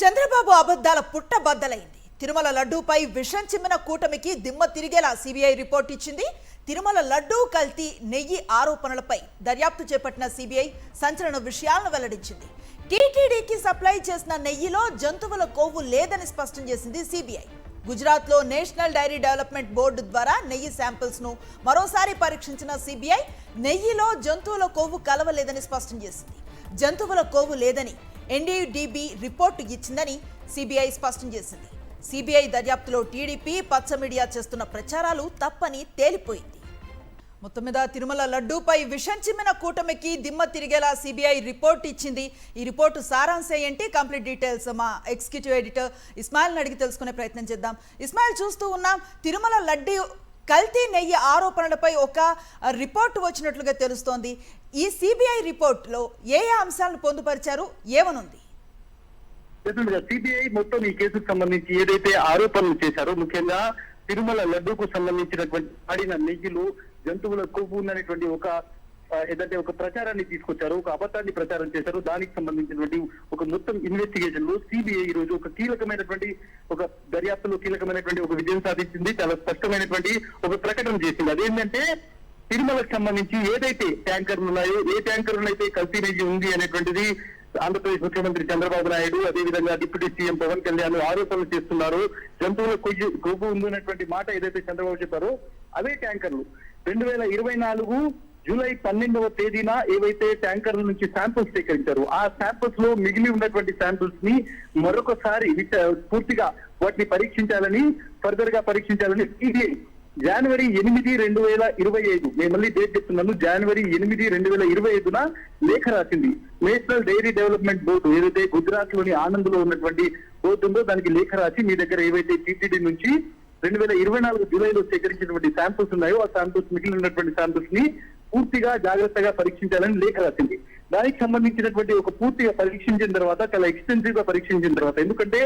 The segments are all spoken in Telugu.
చంద్రబాబు అబద్ధాల పుట్టబద్దలైంది. తిరుమల లడ్డూపై విషం చిమ్మిన కూటమికి దిమ్మ తిరిగేలా సిబిఐ రిపోర్ట్ ఇచ్చింది. తిరుమల లడ్డూ కల్తీ నెయ్యి ఆరోపణలపై దర్యాప్తు చేపట్టిన సిబిఐ సంచలన విషయాలను వెల్లడించింది. టీటీడీకి సప్లై చేసిన నెయ్యిలో జంతువుల కొవ్వు లేదని స్పష్టం చేసింది సిబిఐ. గుజరాత్లో నేషనల్ డైరీ డెవలప్మెంట్ బోర్డు ద్వారా నెయ్యి శాంపిల్స్ ను మరోసారి పరీక్షించిన సిబిఐ నెయ్యిలో జంతువుల కొవ్వు కలవలేదని స్పష్టం చేసింది. జంతువుల కొవ్వు లేదని ఎన్డీడీబీ రిపోర్టు ఇచ్చిందని సిబిఐ స్పష్టం చేసింది. సిబిఐ దర్యాప్తులో టీడీపీ పచ్చ మీడియా చేస్తున్న ప్రచారాలు తప్పని తేలిపోయింది. మొత్తం మీద తిరుమల లడ్డూపై విషం చిమ్మిన కూటమికి దిమ్మ తిరిగేలా సిబిఐ రిపోర్ట్ ఇచ్చింది. ఈ రిపోర్టు సారాంశం ఏంటి, కంప్లీట్ డీటెయిల్స్ మా ఎగ్జిక్యూటివ్ ఎడిటర్ ఇస్మాయిల్ని అడిగి తెలుసుకునే ప్రయత్నం చేద్దాం. ఇస్మాయిల్, చూస్తూ ఉన్నాం తిరుమల లడ్డూ కల్తీ నెయ్యి ఆరోపణలపై ఒక రిపోర్టు వచ్చినట్లుగా తెలుస్తోంది. ఈ సిబిఐ రిపోర్టులో ఏ అంశాలను పొందుపరిచారు, ఏమనుంది? సిబిఐ మొత్తం ఈ కేసుకు సంబంధించి ఏదైతే ఆరోపణలు చేశారో, ముఖ్యంగా తిరుమల లడ్డూకు సంబంధించినటువంటి ఆడిన నెయ్యిలో జంతువుల కొవ్వు ఉన్నటువంటి ఏదంటే ఒక ప్రచారాన్ని తీసుకొచ్చారు, ఒక అబద్ధాన్ని ప్రచారం చేశారు. దానికి సంబంధించినటువంటి ఒక మొత్తం ఇన్వెస్టిగేషన్ లో సిబిఐ ఈ రోజు ఒక కీలకమైనటువంటి ఒక దర్యాప్తులో కీలకమైనటువంటి ఒక విజయం సాధించింది. చాలా స్పష్టమైనటువంటి ఒక ప్రకటన చేసింది. అదేంటంటే తిరుమలకు సంబంధించి ఏదైతే ట్యాంకర్లు ఉన్నాయో, ఏ ట్యాంకర్లు అయితే కల్తీ నెయ్యి ఉంది అనేటువంటిది ఆంధ్రప్రదేశ్ ముఖ్యమంత్రి చంద్రబాబు నాయుడు, అదేవిధంగా డిప్యూటీ సీఎం పవన్ కళ్యాణ్ ఆరోపణలు చేస్తున్నారు. జంతువుల కొవ్వు ఉందనేటువంటి మాట ఏదైతే చంద్రబాబు చెప్పారో, అవే ట్యాంకర్లు 2024 జూలై 12వ తేదీన ఏవైతే ట్యాంకర్ల నుంచి శాంపుల్స్ సేకరించారు, ఆ శాంపుల్స్ లో మిగిలి ఉన్నటువంటి శాంపుల్స్ ని మరొకసారి పూర్తిగా వాటిని పరీక్షించాలని, ఫర్దర్ గా పరీక్షించాలని సిబిఐ జనవరి 8, 2025, నేను మళ్ళీ డేట్ చెప్తున్నాను, జనవరి 8, 2025న లేఖ రాసింది. నేషనల్ డైరీ డెవలప్మెంట్ బోర్డు ఏదైతే గుజరాత్ లోని ఆనంద్ లో ఉన్నటువంటి బోర్డు ఉందో దానికి లేఖ రాసి, మీ దగ్గర ఏవైతే టీటీడీ నుంచి 2024 జూలైలో సేకరించినటువంటి శాంపుల్స్ ఉన్నాయో, ఆ శాంపుల్స్ మిగిలి ఉన్నటువంటి శాంపుల్స్ ని పూర్తిగా జాగ్రత్తగా పరీక్షించాలని లేఖ రాసింది. దానికి సంబంధించినటువంటి ఒక పూర్తిగా పరీక్షించిన తర్వాత, చాలా ఎక్స్టెన్సివ్ గా పరీక్షించిన తర్వాత, ఎందుకంటే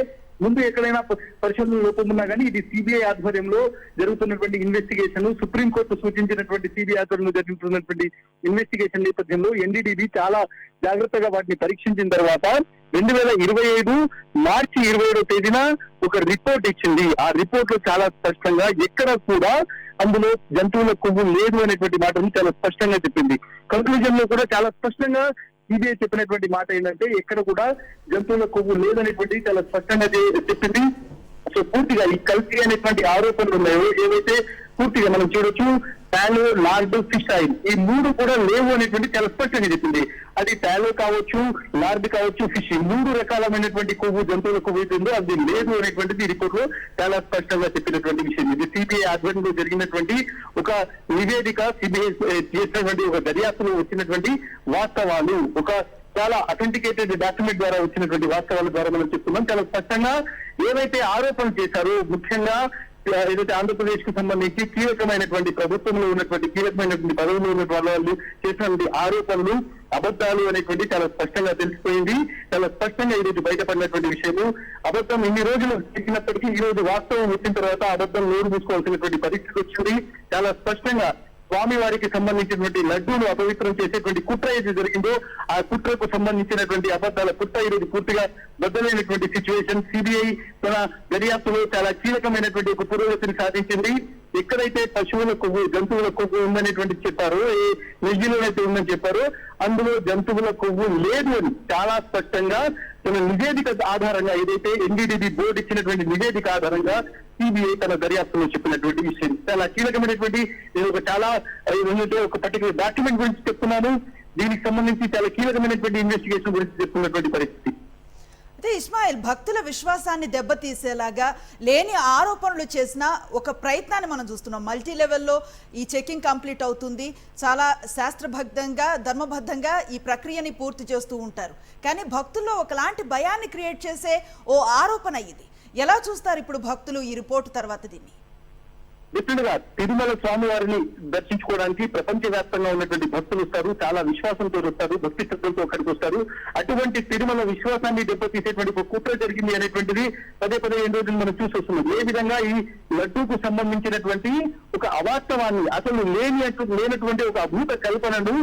ముందు ఎక్కడైనా పరిశోధన లోపం ఉన్నా కానీ ఇది సిబిఐ ఆధ్వర్యంలో జరుగుతున్నటువంటి ఇన్వెస్టిగేషన్, సుప్రీంకోర్టు సూచించినటువంటి సిబిఐ ఆధ్వర్యంలో జరుగుతున్నటువంటి ఇన్వెస్టిగేషన్ నేపథ్యంలో ఎన్డీడీబీ చాలా జాగ్రత్తగా వాటిని పరీక్షించిన తర్వాత 2025 మార్చి 27వ తేదీన ఒక రిపోర్ట్ ఇచ్చింది. ఆ రిపోర్ట్ లో చాలా స్పష్టంగా ఎక్కడ కూడా అందులో జంతువుల కొవ్వు లేదు అనేటువంటి మాటను చాలా స్పష్టంగా చెప్పింది. కంక్లూజన్ లో కూడా చాలా స్పష్టంగా సిబిఐ చెప్పినటువంటి మాట ఏంటంటే ఎక్కడ కూడా జంతువుల కొవ్వు లేదనేటువంటి చాలా స్పష్టంగా చెప్పింది. సో పూర్తిగా ఈ కల్తీ అనేటువంటి ఆరోపణలు ఉన్నాయో, ఏవైతే పూర్తిగా మనం చూడొచ్చు, టాలో, లార్డ్, ఫిష్ ఆయిల్, ఈ మూడు కూడా లేవు అనేటువంటి చాలా స్పష్టంగా చెప్పింది. అది టాలో కావచ్చు, లార్డ్ కావచ్చు, ఫిష్, ఈ మూడు రకాలమైనటువంటి కొవ్వు, జంతువుల కొవ్వు ఉందో అది లేదు అనేటువంటిది రిపోర్ట్ లో చాలా స్పష్టంగా చెప్పినటువంటి విషయం. ఇది సిబిఐ ఆధ్వర్యంలో జరిగినటువంటి ఒక నివేదిక, సిబిఐ చేసినటువంటి ఒక దర్యాప్తులో వచ్చినటువంటి వాస్తవాలు, ఒక చాలా అథెంటికేటెడ్ డాక్యుమెంట్ ద్వారా వచ్చినటువంటి వాస్తవాల ద్వారా మనం చెప్తున్నాం. చాలా స్పష్టంగా ఏవైతే ఆరోపణలు చేశారో, ముఖ్యంగా ఏదైతే ఆంధ్రప్రదేశ్ కు సంబంధించి కీలకమైనటువంటి ప్రభుత్వంలో ఉన్నటువంటి కీలకమైనటువంటి పదవుల్లో ఉన్న వాళ్ళు చేసినటువంటి ఆరోపణలు అబద్ధాలు అనేటువంటి చాలా స్పష్టంగా తెలిసిపోయింది. చాలా స్పష్టంగా ఈరోజు బయటపడినటువంటి విషయము. అబద్ధం ఇన్ని రోజులు చేసినప్పటికీ ఈ రోజు వాస్తవం వచ్చిన తర్వాత అబద్ధం నోరు మూసుకోవాల్సినటువంటి పరిస్థితి వచ్చింది. చాలా స్పష్టంగా స్వామి వారికి సంబంధించినటువంటి లడ్డూలు అపవిత్రం చేసేటువంటి కుట్ర ఏది జరిగిందో, ఆ కుట్రకు సంబంధించినటువంటి అబద్ధాల కుట్ర ఈరోజు పూర్తిగా బద్దలైనటువంటి సిచ్యువేషన్. సిబిఐ తన దర్యాప్తులో చాలా కీలకమైనటువంటి ఒక పురోగతిని సాధించింది. ఎక్కడైతే పశువుల కొవ్వు, జంతువుల కొవ్వు ఉందనేటువంటి చెప్పారో, ఏ నెయ్యిలోనైతే ఉందని చెప్పారో, అందులో జంతువుల కొవ్వు లేదు అని చాలా స్పష్టంగా తన నివేదిక ఆధారంగా, ఏదైతే ఎన్డీడీబీ బోర్డు ఇచ్చినటువంటి నివేదిక ఆధారంగా సిబిఐ తన దర్యాప్తులో చెప్పినటువంటి విషయం. చాలా కీలకమైనటువంటి, నేను ఒక పర్టికులర్ డాక్యుమెంట్ గురించి చెప్తున్నాను. దీనికి సంబంధించి చాలా కీలకమైనటువంటి ఇన్వెస్టిగేషన్ గురించి చెప్తున్నటువంటి పరిస్థితి. అయితే ఇస్మాయిల్, భక్తుల విశ్వాసాన్ని దెబ్బతీసేలాగా లేని ఆరోపణలు చేసిన ఒక ప్రయత్నాన్ని మనం చూస్తున్నాం. మల్టీ లెవెల్లో ఈ చెకింగ్ కంప్లీట్ అవుతుంది, చాలా శాస్త్రబద్ధంగా, ధర్మబద్ధంగా ఈ ప్రక్రియని పూర్తి చేస్తూ ఉంటారు. కానీ భక్తుల్లో ఒకలాంటి భయాన్ని క్రియేట్ చేసే ఓ ఆరోపణ ఇది. ఎలా చూస్తారు ఇప్పుడు భక్తులు ఈ రిపోర్టు తర్వాత దీన్ని? ఇట్లుగా తిరుమల స్వామివారిని దర్శించుకోవడానికి ప్రపంచవ్యాప్తంగా ఉన్నటువంటి భక్తులు వస్తారు, చాలా విశ్వాసంతో వస్తారు, భక్తి శ్రద్ధలతో అక్కడికి వస్తారు. అటువంటి తిరుమల విశ్వాసాన్ని దెబ్బతీసేటువంటి ఒక కుట్ర జరిగింది అనేటువంటిది పదే పదే 2 రోజులు మనం చూసి వస్తున్నాం. ఏ విధంగా ఈ లడ్డూకు సంబంధించినటువంటి ఒక అవాస్తవాన్ని, అసలు లేనటువంటి ఒక అభూత కల్పనను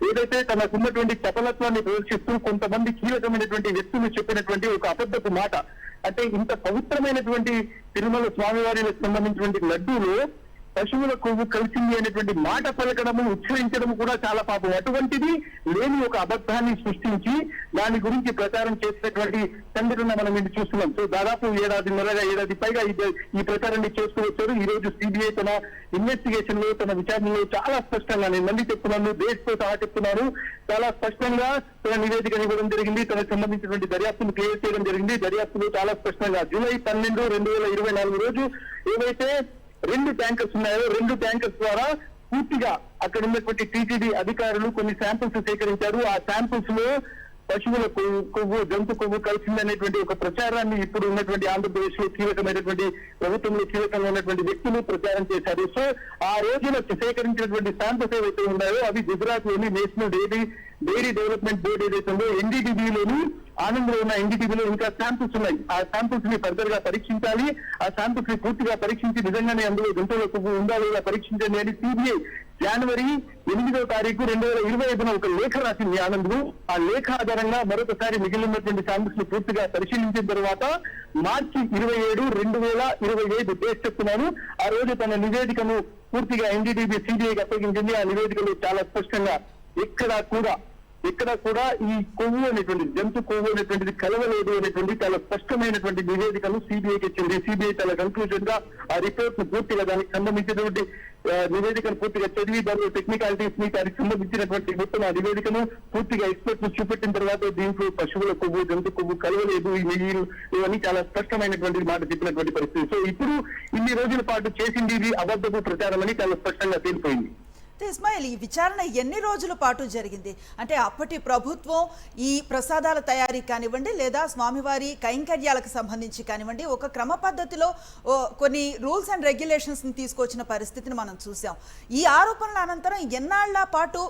ఏదైతే తనకున్నటువంటి చపలత్వాన్ని ప్రదర్శిస్తూ కొంతమంది కీలకమైనటువంటి వ్యక్తులు చెప్పినటువంటి ఒక అబద్ధపు మాట, అంటే ఇంత పవిత్రమైనటువంటి తిరుమల స్వామివారికి సంబంధించినటువంటి లడ్డూలో పశువుల కొవ్వు కలిసింది అనేటువంటి మాట పలకడము, ఉచ్చరించడము కూడా చాలా పాపం. అటువంటిది లేని ఒక అబద్ధాన్ని సృష్టించి దాని గురించి ప్రచారం చేసినటువంటి సంఘటన మనం ఇది చూస్తున్నాం. సో దాదాపు ఏడాది పైగా ఈ ప్రచారాన్ని చేస్తూ వచ్చారు. ఈ రోజు సిబిఐ తన ఇన్వెస్టిగేషన్ లో, తన విచారణలో చాలా స్పష్టంగా, నేను మళ్ళీ చెప్తున్నాను, దేశంతో సహా చెప్తున్నాను, చాలా స్పష్టంగా తన నివేదికను ఇవ్వడం జరిగింది. తనకు సంబంధించినటువంటి దర్యాప్తును క్లియర్ చేయడం జరిగింది. దర్యాప్తులో చాలా స్పష్టంగా జూలై 12, 2024 రోజు ఏవైతే 2 ట్యాంకర్స్ ఉన్నాయో 2 ట్యాంకర్స్ ద్వారా పూర్తిగా అక్కడ ఉన్నటువంటి టీటీడీ అధికారులు కొన్ని శాంపిల్స్ సేకరించారు. ఆ శాంపిల్స్ లో పశువుల కొవ్వు, జంతు కొవ్వు కలిసిందనేటువంటి ఒక ప్రచారాన్ని ఇప్పుడు ఉన్నటువంటి ఆంధ్రప్రదేశ్ లో కీలకమైనటువంటి ప్రభుత్వంలో కీలకంగా ఉన్నటువంటి వ్యక్తులు ప్రచారం చేశారు. సో ఆ రోజున సేకరించినటువంటి శాంపిల్స్ ఏవైతే ఉన్నాయో అవి గుజరాత్ లోని నేషనల్ డైరీ డెవలప్మెంట్ బోర్డు ఏదైతే ఉందో ఎన్డీడీబీలోని ఆనంద్లో ఉన్న ఎన్డీడీబీలో ఇంకా శాంపిల్స్ ఉన్నాయి. ఆ శాంపిల్స్ ని ఫర్దర్ గా పరీక్షించాలి. ఆ శాంపిల్స్ ని పూర్తిగా పరీక్షించి నిజంగానే అందులో జంతువుల కొవ్వు ఉందా లేదా పరీక్షించండి అని సిబిఐ జనవరి 8వ తారీఖు 2025 ఒక లేఖ రాసింది ఆనంద్. ఆ లేఖ ఆధారంగా మరొకసారి మిగిలినటువంటి శాంపిల్స్ ని పూర్తిగా పరిశీలించిన తర్వాత మార్చి 27, 2025 డేట్ చెప్తున్నాను, ఆ రోజు తన నివేదికను పూర్తిగా ఎన్డీడీబీ సిబిఐకి అప్పగించింది. ఆ నివేదికలో చాలా స్పష్టంగా ఎక్కడ కూడా ఈ కొవ్వు అనేటువంటి, జంతు కొవ్వు అనేటువంటిది కలవలేదు అనేటువంటి చాలా స్పష్టమైనటువంటి నివేదికను సిబిఐకి ఇచ్చింది. సిబిఐ చాలా కన్క్లూజన్ గా ఆ రిపోర్ట్ ను పూర్తిగా, దానికి సంబంధించినటువంటి నివేదికను పూర్తిగా చదివి దానిలో టెక్నికాలిటీస్ ని, దానికి సంబంధించినటువంటి మొత్తం ఆ నివేదికను పూర్తిగా ఎక్స్పర్ట్ ను చూపెట్టిన తర్వాత దీంట్లో పశువుల కొవ్వు, జంతు కొవ్వు కలవలేదు, ఈ నెయ్యిలు ఇవన్నీ చాలా స్పష్టమైనటువంటి మాట చెప్పినటువంటి పరిస్థితి. సో ఇప్పుడు ఇన్ని రోజుల పాటు చేసింది ఇది అబద్ధపు ప్రచారం అని చాలా స్పష్టంగా తేలిపోయింది. ఇస్మాయిల్, ఈ విచారణ ఎన్ని రోజుల పాటు జరిగింది? అంటే అప్పటి ప్రభుత్వం ఈ ప్రసాదాల తయారీ కానివ్వండి, లేదా స్వామివారి కైంకర్యాలకు సంబంధించి కానివ్వండి, ఒక క్రమ పద్ధతిలో కొన్ని రూల్స్ అండ్ రెగ్యులేషన్స్ని తీసుకొచ్చిన పరిస్థితిని మనం చూసాం. ఈ ఆరోపణల అనంతరం ఎన్నాళ్ల పాటు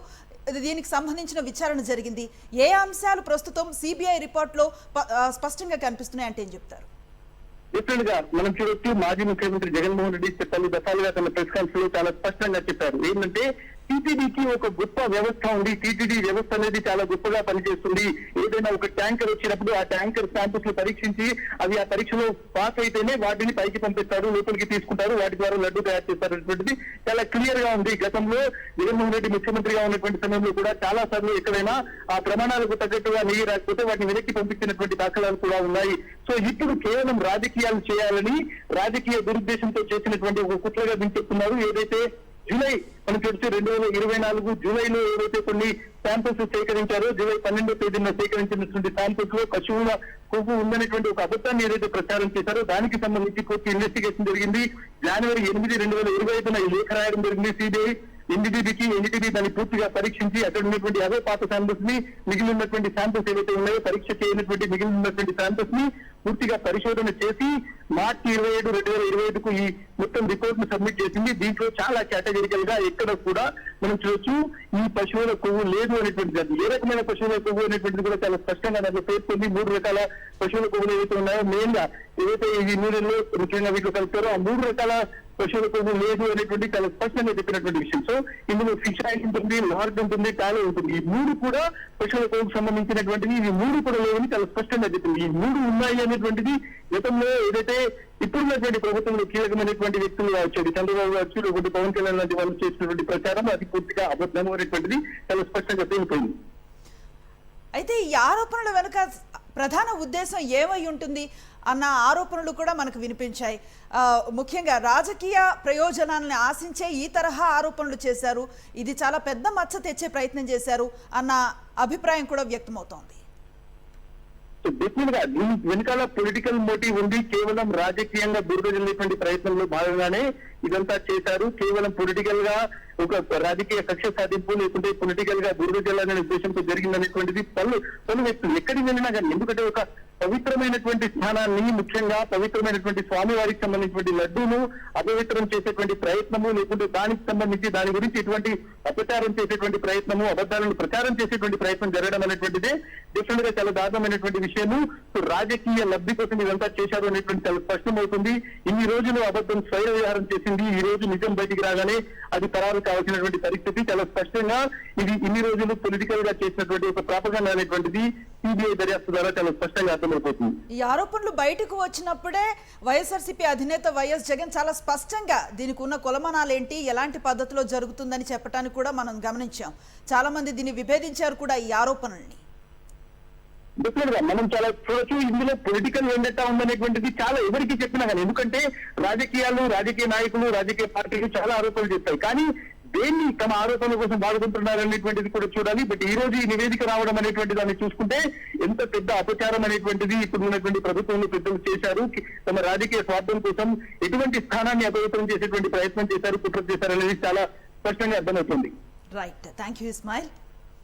దీనికి సంబంధించిన విచారణ జరిగింది? ఏ అంశాలు ప్రస్తుతం సిబిఐ రిపోర్ట్లో స్పష్టంగా కనిపిస్తున్నాయి అంటే ఏం చెప్తారు? డిఫరెంట్ గా మనం చూడొచ్చు, మాజీ ముఖ్యమంత్రి జగన్మోహన్ రెడ్డి పలు దఫాలుగా తన ప్రెస్ కాన్ఫరెన్స్ లో చాలా స్పష్టంగా చెప్పారు. ఏంటంటే టీటీడీకి ఒక గొప్ప వ్యవస్థ ఉంది, టీటీడీ వ్యవస్థ అనేది చాలా గొప్పగా పనిచేస్తుంది. ఏదైనా ఒక ట్యాంకర్ వచ్చినప్పుడు ఆ ట్యాంకర్ శాంపిల్స్ ని పరీక్షించి అవి ఆ పరీక్షలో పాస్ అయితేనే వాటిని పైకి పంపిస్తారు, లోపలికి తీసుకుంటారు, వాటి ద్వారా లడ్డు తయారు చేస్తారు అనేటువంటిది చాలా క్లియర్ గా ఉంది. గతంలో జగన్మోహన్ రెడ్డి ముఖ్యమంత్రిగా ఉన్నటువంటి సమయంలో కూడా చాలా సార్లు ఎక్కడైనా ఆ ప్రమాణాలకు తగ్గట్టుగా నెయ్యి రాకపోతే వాటిని వెనక్కి పంపించినటువంటి దాఖలాలు కూడా ఉన్నాయి. సో ఇప్పుడు కేవలం రాజకీయాలు చేయాలని, రాజకీయ దురుద్దేశంతో చేసినటువంటి ఒక కుట్రగా దీన్ని చెప్తున్నారు. ఏదైతే జూలై మనం చూస్తే 2024 జూలైలో ఏవైతే కొన్ని శాంపిల్స్ సేకరించారో, జూలై 12వ తేదీన సేకరించినటువంటి శాంపిల్స్ లో పశువుల కొవ్వు ఉందనేటువంటి ఒక అబద్ధాన్ని ఏదైతే ప్రచారం చేశారో దానికి సంబంధించి పూర్తి ఇన్వెస్టిగేషన్ జరిగింది. జనవరి 8, 2025 ఈ లేఖ రాయడం జరిగింది సిబిఐ ఎన్డీడీబీకి. ఎన్డీడీబీ దాన్ని పూర్తిగా పరీక్షించి అక్కడ ఉన్నటువంటి అదే పాత శాంపిల్స్ ని, మిగిలినటువంటి శాంపిల్స్ ఏవైతే ఉన్నాయో పరీక్ష చేయనటువంటి మిగిలినటువంటి శాంపిల్స్ ని పూర్తిగా పరిశోధన చేసి మార్చి 27, 2025కు ఈ మొత్తం రిపోర్ట్ ను సబ్మిట్ చేసింది. దీంట్లో చాలా కేటగిరికల్ గా ఎక్కడ కూడా మనం చూడొచ్చు ఈ పశువుల కొవ్వు లేదు అనేటువంటిది. ఏ రకమైన పశువుల కొవ్వు అనేటువంటిది కూడా చాలా స్పష్టంగా దాంట్లో పేర్కొంది. 3 రకాల పశువుల కొవ్వులు ఏవైతే ఉన్నాయో, మెయిన్ గా ఏవైతే ఈ నూనెల్లో ముఖ్యంగా వీటిలో కలుపుతారో ఆ 3 రకాల పశువుల కొవ్వు లేదు అనేటువంటి చాలా స్పష్టంగా చెప్పినటువంటి విషయం. సో ఇందులో ఫిష్ ఆయిల్ ఉంటుంది, లార్డ్ ఉంటుంది, టాలో ఉంటుంది. ఈ 3 కూడా పశువుల కొవ్వుకు సంబంధించినటువంటివి. ఇవి 3 కూడా లేవని చాలా స్పష్టంగా చెప్పింది. ఈ 3 ఉన్నాయి అనేటువంటిది గతంలో ఏదైతే ఇప్పుడున్నటువంటి ప్రభుత్వంలో కీలకమైనటువంటి వ్యక్తులు కావచ్చు, చంద్రబాబు కావచ్చు, లేకపోతే పవన్ కళ్యాణ్ లాంటి వాళ్ళు చేసినటువంటి ప్రచారం అది పూర్తిగా అబద్ధం అనేటువంటిది చాలా స్పష్టంగా తేలిపోయింది. అయితే ఈ ఆరోపణల వెనుక ప్రధాన ఉద్దేశం ఏమై ఉంటుంది అన్న ఆరోపణలు కూడా మనకు వినిపించాయి. ముఖ్యంగా రాజకీయ ప్రయోజనాలను ఆశించే ఈ తరహా ఆరోపణలు చేశారు, ఇది చాలా పెద్ద మచ్చ తెచ్చే ప్రయత్నం చేశారు అన్న అభిప్రాయం కూడా వ్యక్తమవుతోంది. డెఫినెట్ గా దీని వెనకాల పొలిటికల్ మోటివ్ ఉంది. కేవలం రాజకీయంగా బురద జల్లేటువంటి ప్రయత్నంలో భాగంగానే ఇదంతా చేశారు. కేవలం పొలిటికల్ గా ఒక రాజకీయ కక్ష సాధింపు లేకుంటే పొలిటికల్ గా బురద జల్లాలనే ఉద్దేశంతో జరిగిందనేటువంటిది పలు వ్యక్తులు ఎక్కడికి వెళ్ళినా కానీ, ఎందుకంటే ఒక పవిత్రమైనటువంటి స్థానాన్ని, ముఖ్యంగా పవిత్రమైనటువంటి స్వామివారికి సంబంధించినటువంటి లడ్డూను అపవిత్రం చేసేటువంటి ప్రయత్నము, లేకుంటే దానికి సంబంధించి దాని గురించి ఎటువంటి అపచారం చేసేటువంటి ప్రయత్నము, అబద్ధాలను ప్రచారం చేసేటువంటి ప్రయత్నం జరగడం అనేటువంటిదే డిఫరెంట్ గా చాలా దారుణమైనటువంటి విషయము. రాజకీయ లబ్ధి కోసం ఇదంతా చేశారు అనేటువంటి చాలా స్పష్టమవుతుంది. ఇన్ని రోజులు అబద్ధం స్వైర విహారం చేసింది, ఈ రోజు నిజం బయటికి రాగానే అది పరారు కావాల్సినటువంటి పరిస్థితి. చాలా స్పష్టంగా ఇది ఇన్ని రోజులు పొలిటికల్ గా చేసినటువంటి ఒక ప్రాపగండా అనేటువంటిది సిబిఐ దర్యాప్తు ద్వారా చాలా స్పష్టంగా అర్థమైపోతుంది. ఈ ఆరోపణలు బయటకు వచ్చినప్పుడే వైఎస్ఆర్సీపీ అధినేత వైఎస్ జగన్ చాలా స్పష్టంగా దీనికి ఉన్న కొలమానాలేంటి, ఎలాంటి పద్ధతిలో జరుగుతుందని చెప్పడానికి కూడా మనం గమనించాం. చాలా మంది దీన్ని విభేదించారు కూడా ఈ ఆరోపణల్ని. డెఫినెట్ గా మనం చాలా చూడొచ్చు. ఇందులో పొలిటికల్ వెండెట్టా ఉందనేటువంటిది చాలా ఎవరికి చెప్పినా కానీ, ఎందుకంటే రాజకీయాలు, రాజకీయ నాయకులు, రాజకీయ పార్టీలు చాలా ఆరోపణలు చేస్తాయి. కానీ దేన్ని తమ ఆరోపణల కోసం వాడుకుంటున్నారు అనేటువంటిది కూడా చూడాలి. బట్ ఈ రోజు ఈ నివేదిక రావడం అనేటువంటి దాన్ని చూసుకుంటే ఎంత పెద్ద అపచారం అనేటువంటిది ఇప్పుడు ఉన్నటువంటి ప్రభుత్వంలో పెద్దలు చేశారు. తమ రాజకీయ స్వార్థం కోసం ఎటువంటి స్థానాన్ని అపవిత్రం చేసేటువంటి ప్రయత్నం చేశారు, కుట్ర చేశారు అనేది చాలా స్పష్టంగా అర్థమవుతుంది. Right, thank you Ismail.